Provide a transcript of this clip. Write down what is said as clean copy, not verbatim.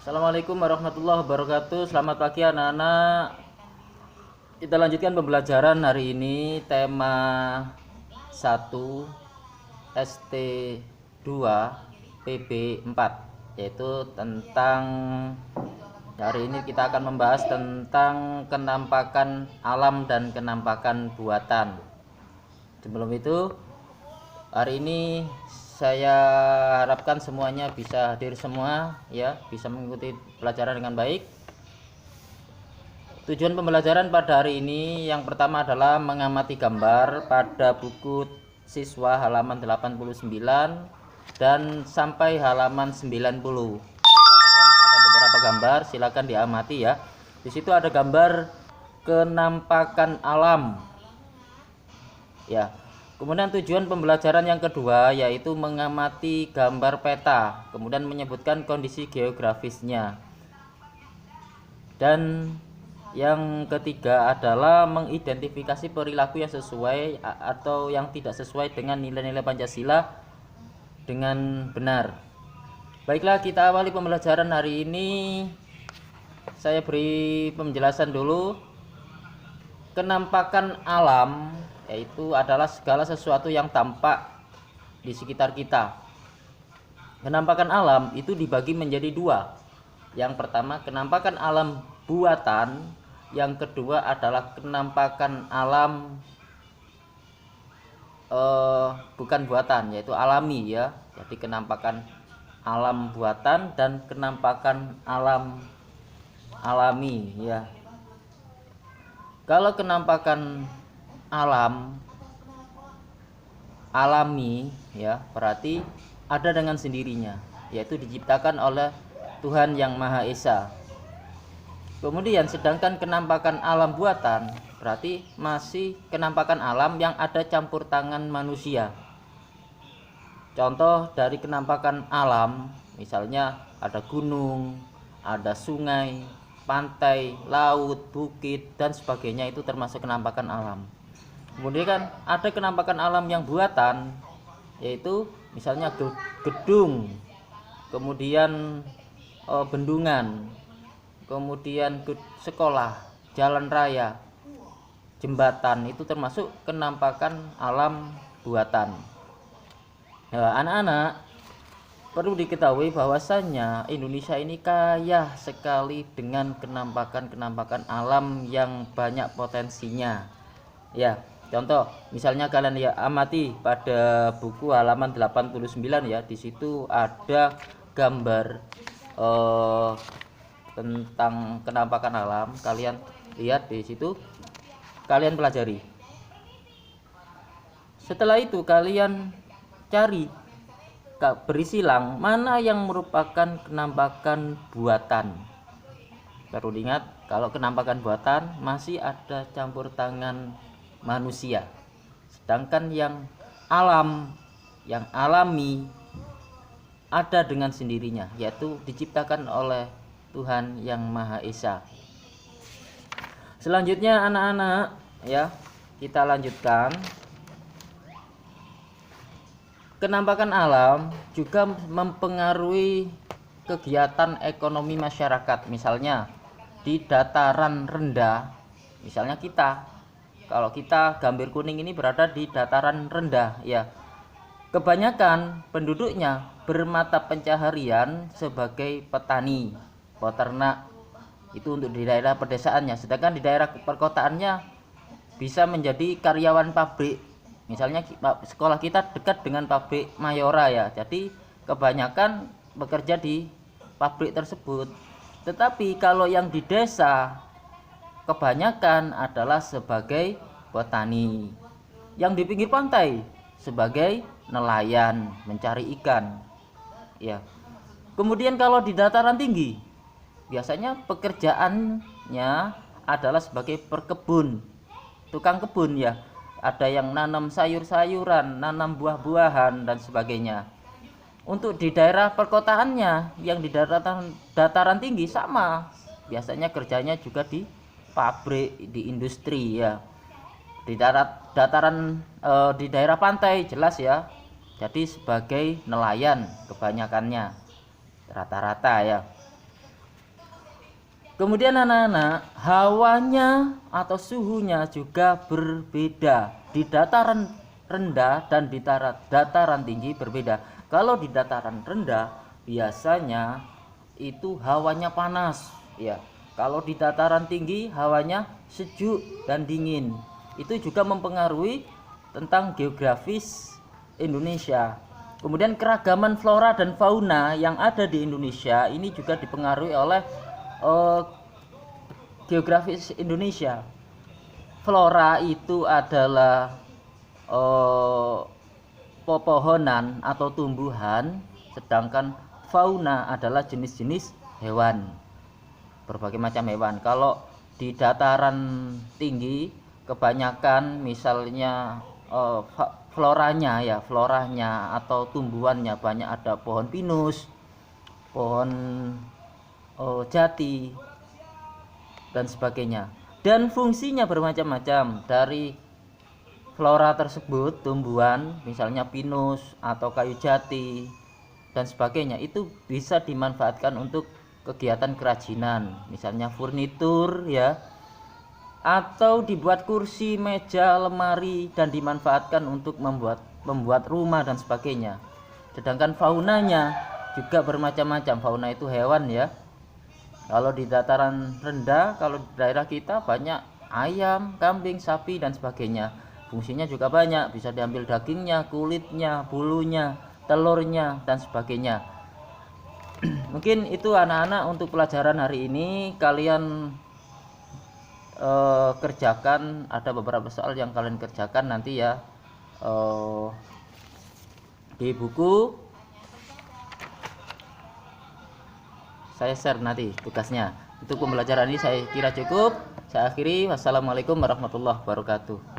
Assalamualaikum warahmatullahi wabarakatuh. Selamat pagi anak-anak. Kita lanjutkan pembelajaran hari ini tema 1 ST2 PB4, yaitu tentang hari ini kita akan membahas tentang kenampakan alam dan kenampakan buatan. Sebelum itu, hari ini saya harapkan semuanya bisa hadir semua ya, bisa mengikuti pelajaran dengan baik. Tujuan pembelajaran pada hari ini yang pertama adalah mengamati gambar pada buku siswa halaman 89 dan sampai halaman 90. Ada beberapa gambar, silakan diamati ya. Di situ ada gambar kenampakan alam. Ya. Kemudian tujuan pembelajaran yang kedua yaitu mengamati gambar peta, kemudian menyebutkan kondisi geografisnya. Dan yang ketiga adalah mengidentifikasi perilaku yang sesuai atau yang tidak sesuai dengan nilai-nilai Pancasila dengan benar. Baiklah, kita awali pembelajaran hari ini. Saya beri penjelasan dulu. Kenampakan alam yaitu adalah segala sesuatu yang tampak di sekitar kita. Kenampakan alam itu dibagi menjadi dua. Yang pertama kenampakan alam buatan, yang kedua adalah kenampakan alam bukan buatan, yaitu alami ya. Jadi kenampakan alam buatan dan kenampakan alam alami ya. Kalau kenampakan alam alami ya, berarti ada dengan sendirinya, yaitu diciptakan oleh Tuhan yang Maha Esa. Kemudian sedangkan kenampakan alam buatan berarti masih kenampakan alam yang ada campur tangan manusia. Contoh dari kenampakan alam misalnya ada gunung, ada sungai, pantai, laut, bukit dan sebagainya, itu termasuk kenampakan alam. Kemudian kan ada kenampakan alam yang buatan, yaitu misalnya gedung, kemudian bendungan, kemudian sekolah, jalan raya, jembatan, itu termasuk kenampakan alam buatan. Nah, anak-anak perlu diketahui bahwasannya Indonesia ini kaya sekali dengan kenampakan alam yang banyak potensinya. Ya, contoh misalnya kalian ya amati pada buku halaman 89 ya, di situ ada gambar tentang kenampakan alam. Kalian lihat di situ, kalian pelajari. Setelah itu kalian cari, beri silang mana yang merupakan kenampakan buatan. Perlu diingat, kalau kenampakan buatan masih ada campur tangan manusia. Sedangkan yang alam, yang alami ada dengan sendirinya, yaitu diciptakan oleh Tuhan yang Maha Esa. Selanjutnya anak-anak ya, kita lanjutkan. Kenampakan alam juga mempengaruhi kegiatan ekonomi masyarakat. Misalnya di dataran rendah, misalnya kalau kita Gambir Kuning ini berada di dataran rendah ya, kebanyakan penduduknya bermata pencaharian sebagai petani, peternak, itu untuk di daerah pedesaannya. Sedangkan di daerah perkotaannya bisa menjadi karyawan pabrik. Misalnya sekolah kita dekat dengan pabrik Mayora ya, jadi kebanyakan bekerja di pabrik tersebut. Tetapi kalau yang di desa kebanyakan adalah sebagai petani, yang di pinggir pantai sebagai nelayan mencari ikan ya. Kemudian kalau di dataran tinggi biasanya pekerjaannya adalah sebagai perkebun, tukang kebun ya. Ada yang nanam sayur-sayuran, nanam buah-buahan dan sebagainya. Untuk di daerah perkotaannya yang di dataran tinggi sama, biasanya kerjanya juga di pabrik, di industri ya. Di di daerah pantai jelas ya, jadi sebagai nelayan kebanyakannya rata-rata ya. Kemudian anak-anak, hawanya atau suhunya juga berbeda. Di dataran rendah dan di dataran tinggi berbeda. Kalau di dataran rendah biasanya itu hawanya panas, ya. Kalau di dataran tinggi hawanya sejuk dan dingin. Itu juga mempengaruhi tentang geografis Indonesia. Kemudian keragaman flora dan fauna yang ada di Indonesia ini juga dipengaruhi oleh geografis Indonesia. Flora itu adalah pepohonan atau tumbuhan, sedangkan fauna adalah jenis-jenis hewan, berbagai macam hewan. Kalau di dataran tinggi kebanyakan misalnya floranya atau tumbuhannya banyak, ada pohon pinus, pohon jati dan sebagainya, dan fungsinya bermacam-macam. Dari flora tersebut, tumbuhan misalnya pinus atau kayu jati dan sebagainya itu bisa dimanfaatkan untuk kegiatan kerajinan, misalnya furnitur, ya, atau dibuat kursi, meja, lemari, dan dimanfaatkan untuk membuat rumah dan sebagainya. Sedangkan faunanya juga bermacam-macam. Fauna itu hewan, ya. Kalau di dataran rendah, kalau di daerah kita banyak ayam, kambing, sapi dan sebagainya. Fungsinya juga banyak, bisa diambil dagingnya, kulitnya, bulunya, telurnya dan sebagainya. Mungkin itu anak-anak untuk pelajaran hari ini. Kalian kerjakan, ada beberapa soal yang kalian kerjakan nanti, ya, di buku. Saya share nanti tugasnya. Untuk pembelajaran ini saya kira cukup. Saya akhiri. Wassalamualaikum warahmatullahi wabarakatuh.